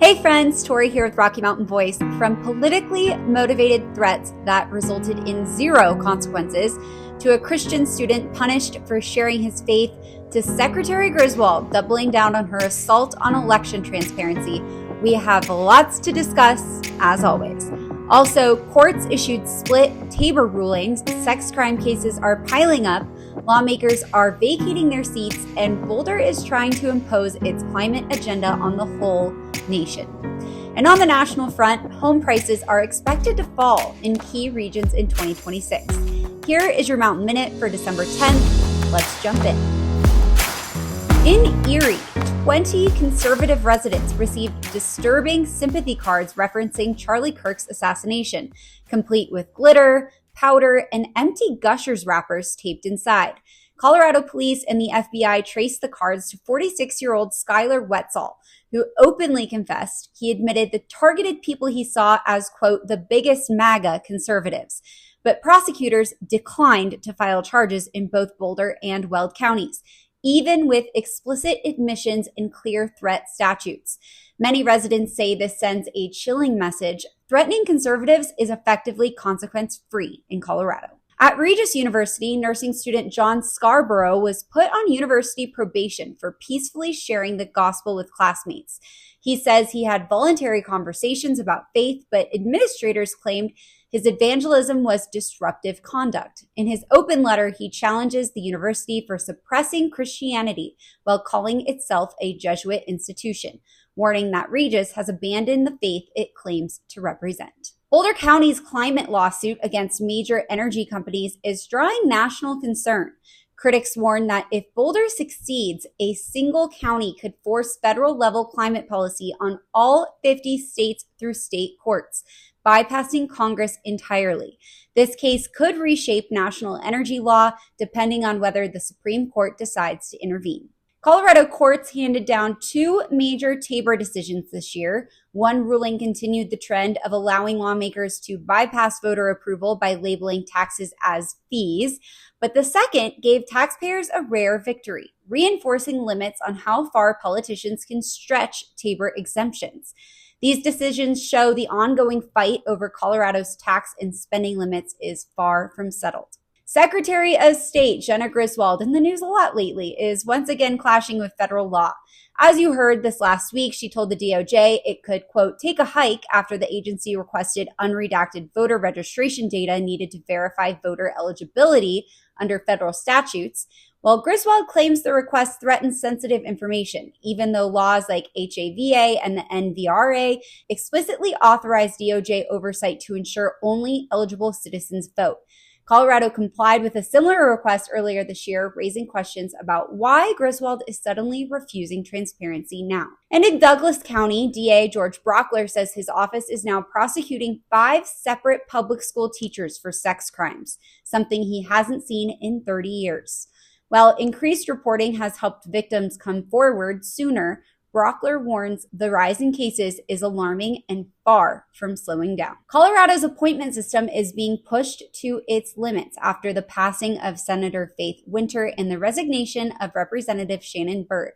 Hey friends, Tori here with Rocky Mountain Voice. From politically motivated threats that resulted in zero consequences to a Christian student punished for sharing his faith to Secretary Griswold doubling down on her assault on election transparency, we have lots to discuss as always. Also, courts issued split TABOR rulings, sex crime cases are piling up, lawmakers are vacating their seats, and Boulder is trying to impose its climate agenda on the whole nation. And on the national front, home prices are expected to fall in key regions in 2026. Here is your Mountain Minute for December 10th. Let's jump in. In Erie, 20 conservative residents received disturbing sympathy cards referencing Charlie Kirk's assassination, complete with glitter, powder, and empty Gushers wrappers taped inside. Colorado police and the FBI traced the cards to 46-year-old Skylar Wetzel, who openly confessed he admitted the targeted people he saw as, quote, the biggest MAGA conservatives. But prosecutors declined to file charges in both Boulder and Weld counties, even with explicit admissions and clear threat statutes. Many residents say this sends a chilling message. Threatening conservatives is effectively consequence-free in Colorado. At Regis University, nursing student John Scarborough was put on university probation for peacefully sharing the gospel with classmates. He says he had voluntary conversations about faith, but administrators claimed his evangelism was disruptive conduct. In his open letter, he challenges the university for suppressing Christianity while calling itself a Jesuit institution, warning that Regis has abandoned the faith it claims to represent. Boulder County's climate lawsuit against major energy companies is drawing national concern. Critics warn that if Boulder succeeds, a single county could force federal-level climate policy on all 50 states through state courts, bypassing Congress entirely. This case could reshape national energy law, depending on whether the Supreme Court decides to intervene. Colorado courts handed down two major TABOR decisions this year. One ruling continued the trend of allowing lawmakers to bypass voter approval by labeling taxes as fees, but the second gave taxpayers a rare victory, reinforcing limits on how far politicians can stretch TABOR exemptions. These decisions show the ongoing fight over Colorado's tax and spending limits is far from settled. Secretary of State Jenna Griswold, in the news a lot lately, is once again clashing with federal law. As you heard this last week, she told the DOJ it could, quote, take a hike after the agency requested unredacted voter registration data needed to verify voter eligibility under federal statutes, while Griswold claims the request threatens sensitive information, even though laws like HAVA and the NVRA explicitly authorize DOJ oversight to ensure only eligible citizens vote. Colorado complied with a similar request earlier this year, raising questions about why Griswold is suddenly refusing transparency now. And in Douglas County, DA George Brockler says his office is now prosecuting 5 separate public school teachers for sex crimes, something he hasn't seen in 30 years. While increased reporting has helped victims come forward sooner, Brockler warns the rise in cases is alarming and far from slowing down. Colorado's appointment system is being pushed to its limits after the passing of Senator Faith Winter and the resignation of Representative Shannon Byrd,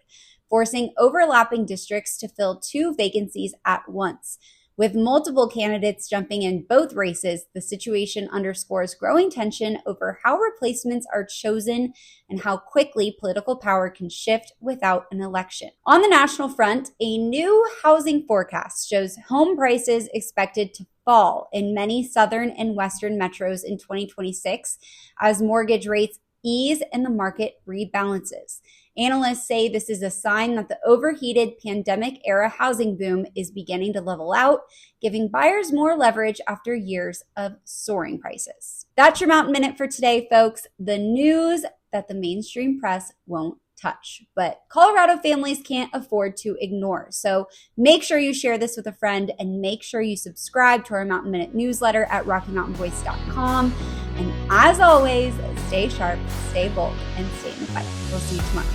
forcing overlapping districts to fill 2 vacancies at once. With multiple candidates jumping in both races, the situation underscores growing tension over how replacements are chosen and how quickly political power can shift without an election. On the national front, a new housing forecast shows home prices expected to fall in many southern and western metros in 2026 as mortgage rates ease and the market rebalances. Analysts say this is a sign that the overheated pandemic-era housing boom is beginning to level out, giving buyers more leverage after years of soaring prices. That's your Mountain Minute for today, folks. The news that the mainstream press won't touch, but Colorado families can't afford to ignore. So make sure you share this with a friend and make sure you subscribe to our Mountain Minute newsletter at RockyMountainVoice.com. And as always, stay sharp, stay bold, and stay in the fight. We'll see you tomorrow.